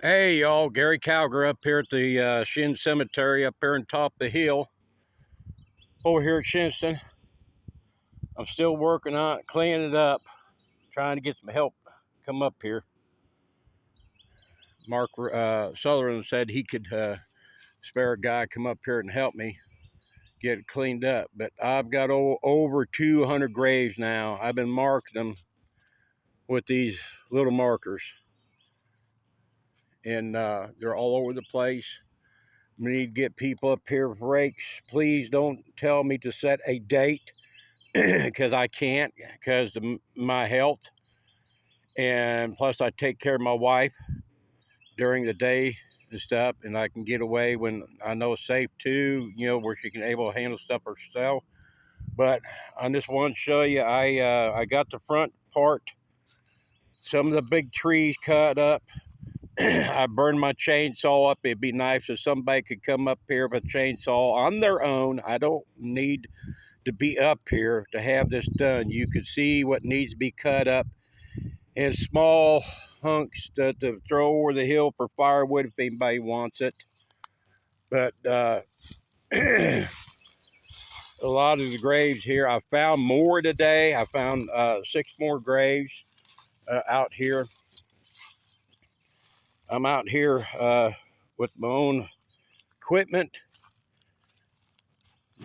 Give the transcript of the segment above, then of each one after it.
Hey y'all, Gary Calger up here at the Shinn Cemetery up here on top of the hill over here at Shinnston. I'm still working on it, cleaning it up, trying to get some help come up here. Mark Sutherland said he could spare a guy come up here and help me get it cleaned up. But I've got over 200 graves now. I've been marking them with these little markers, and they're all over the place. We need to get people up here with rakes. Please don't tell me to set a date because I can't, because of my health. And plus, I take care of my wife during the day and stuff, and I can get away when I know it's safe too, where she can able to handle stuff herself. But I just want to show you, I got the front part, some of the big trees cut up. I burned my chainsaw up. It'd be nice if somebody could come up here with a chainsaw on their own. I don't need to be up here to have this done. You can see what needs to be cut up in small hunks to throw over the hill for firewood if anybody wants it. But a lot of the graves here, I found more today. I found 6 more graves out here. I'm out here with my own equipment,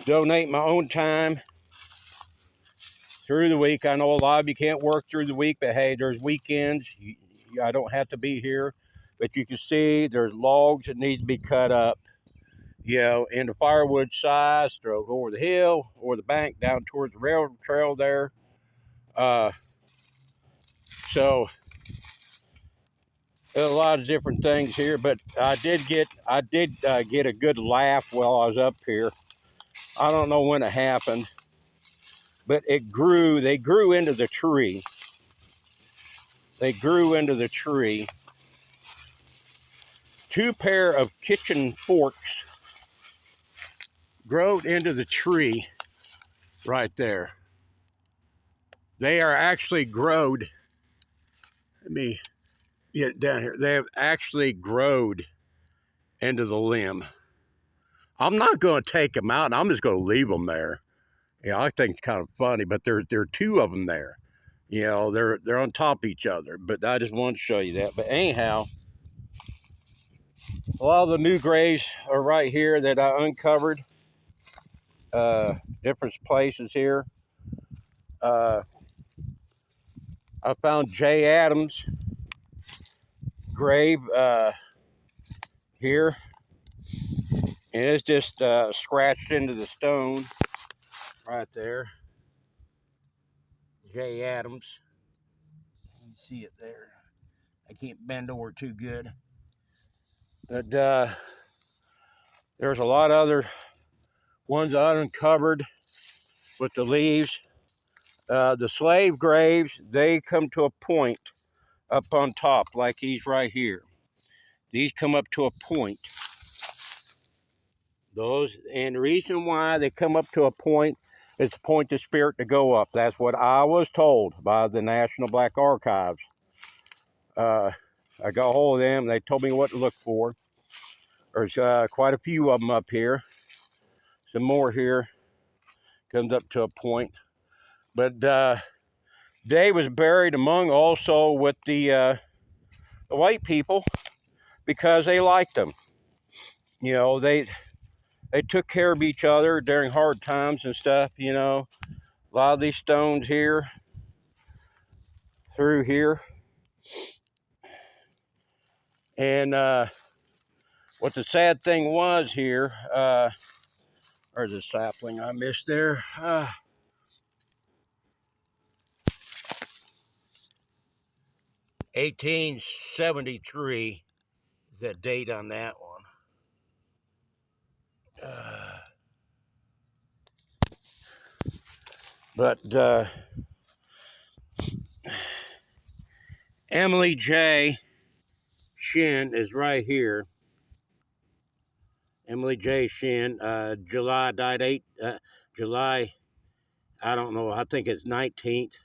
donate my own time through the week. I know a lot of you can't work through the week, but hey, there's weekends. I don't have to be here. But you can see there's logs that need to be cut up, in the firewood size, throw it over the hill or the bank down towards the railroad trail there. So there's a lot of different things here, but I did get a good laugh while I was up here. I don't know when it happened, but it grew. They grew into the tree. They grew into the tree. 2 pair of kitchen forks growed into the tree right there. They are actually growed. Let me get it down here. They have actually growed into the limb. I'm not going to take them out. I'm just going to leave them there. I think it's kind of funny, but there are 2 of them there. They're on top of each other. But I just wanted to show you that. But anyhow, a lot of the new graves are right here that I uncovered. Different places here. I found Jay Adams' grave here, and it's just scratched into the stone right there. Jay Adams. You can see it there. I can't bend over too good. But there's a lot of other ones I uncovered with the leaves. The slave graves, they come to a point up on top, like these right here. These come up to a point. And the reason why they come up to a point is to point the spirit to go up. That's what I was told by the National Black Archives. I got a hold of them. They told me what to look for. There's quite a few of them up here. Some more here. Comes up to a point. But Dave was buried among also with the white people because they liked them. They took care of each other during hard times and stuff. A lot of these stones here, through here. And what the sad thing was here, there's a sapling I missed there. 1873 is the date on that one. But Emily J. Shinn is right here. Emily J. Shinn, July, died July, I don't know, I think it's 19th,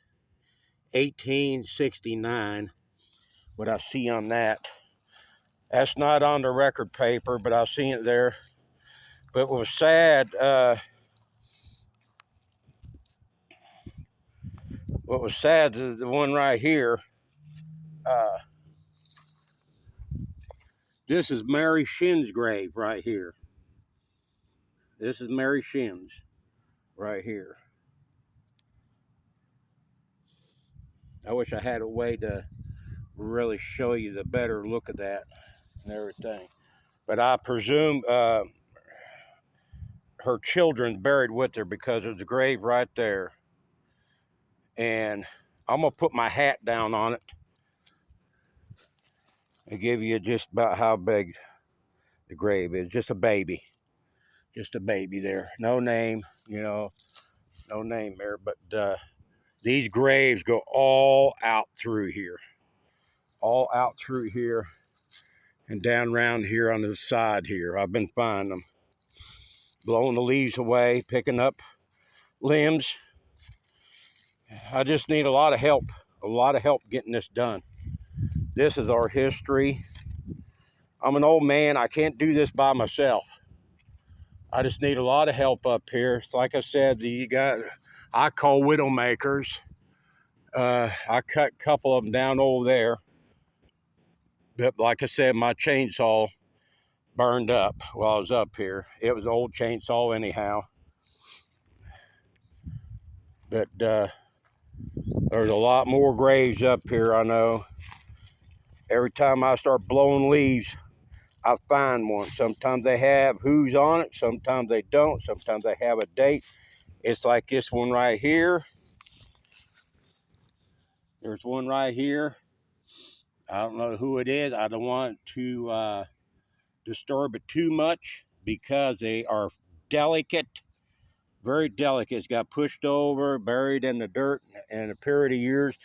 1869, what I see on that. That's not on the record paper, but I've seen it there. But what was sad, the one right here, this is Mary Shinn's grave right here. This is Mary Shinn's right here. I wish I had a way to really show you the better look of that and everything. But I presume her children buried with her because there's a grave right there. And I'm going to put my hat down on it and give you just about how big the grave is. Just a baby. Just a baby there. No name, no name there. But these graves go all out through here. All out through here and down around here on the side here. I've been finding them. Blowing the leaves away, picking up limbs. I just need a lot of help getting this done. This is our history. I'm an old man. I can't do this by myself. I just need a lot of help up here. It's like I said, I call widow makers. I cut a couple of them down over there. But like I said, my chainsaw burned up while I was up here. It was an old chainsaw anyhow. But there's a lot more graves up here, I know. Every time I start blowing leaves, I find one. Sometimes they have who's on it, sometimes they don't, sometimes they have a date. It's like this one right here. There's one right here. I don't know who it is. I don't want to disturb it too much because they are delicate, very delicate. It's got pushed over, buried in the dirt in a period of years.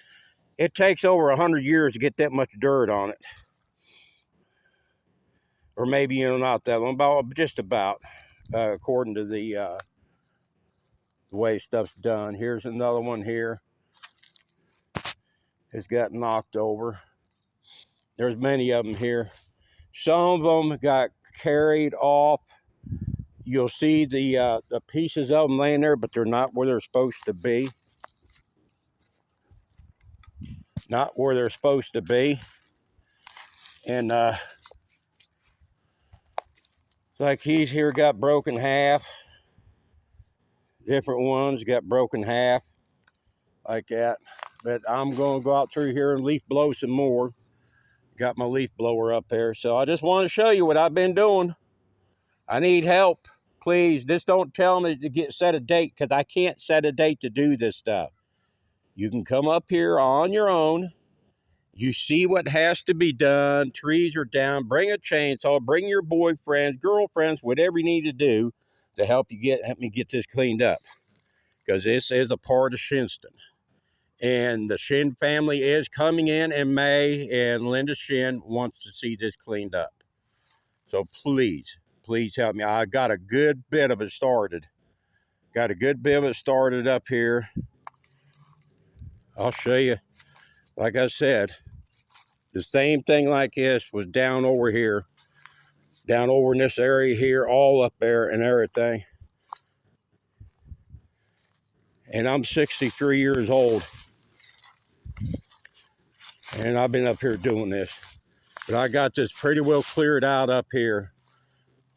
It takes over 100 years to get that much dirt on it. Or maybe, not that long, but just about, according to the way stuff's done. Here's another one here. It's got knocked over. There's many of them here. Some of them got carried off. You'll see the pieces of them laying there, but they're not where they're supposed to be. Not where they're supposed to be. And like he's here got broken half. Different ones got broken half like that. But I'm going to go out through here and leaf blow some more. Got my leaf blower up there. So I just want to show you what I've been doing. I need help. Please, just don't tell me to set a date because I can't set a date to do this stuff. You can come up here on your own. You see what has to be done. Trees are down. Bring a chainsaw. Bring your boyfriends, girlfriends, whatever you need to do to help me get this cleaned up. Because this is a part of Shinnston. And the Shinn family is coming in May, and Linda Shinn wants to see this cleaned up. So please help me. I got a good bit of it started. Up here. I'll show you. Like I said, the same thing like this was down over here. Down over in this area here, all up there and everything. And I'm 63 years old. And I've been up here doing this. But I got this pretty well cleared out up here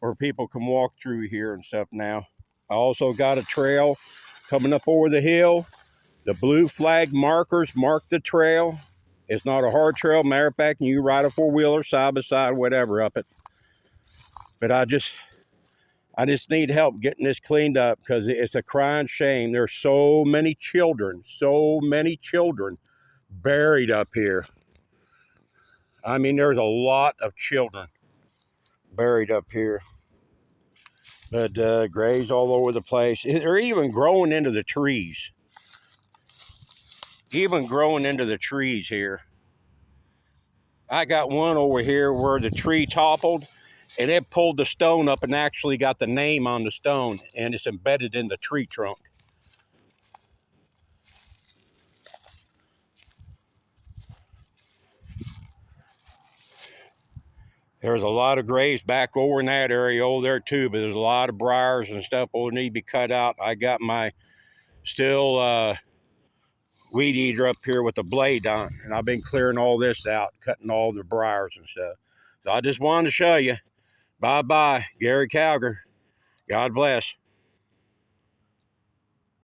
where people can walk through here and stuff now. I also got a trail coming up over the hill. The blue flag markers mark the trail. It's not a hard trail. Matter of fact, you ride a four-wheeler side by side, whatever, up it. But I just need help getting this cleaned up because it's a crying shame. There's so many children buried up here. I mean, there's a lot of children buried up here. But graves all over the place. They're even growing into the trees. Even growing into the trees here. I got one over here where the tree toppled and it pulled the stone up and actually got the name on the stone, and it's embedded in the tree trunk. There's a lot of graves back over in that area over there too, but there's a lot of briars and stuff that need to be cut out. I got my still weed eater up here with a blade on, and I've been clearing all this out, cutting all the briars and stuff. So I just wanted to show you. Bye-bye, Gary Calger. God bless.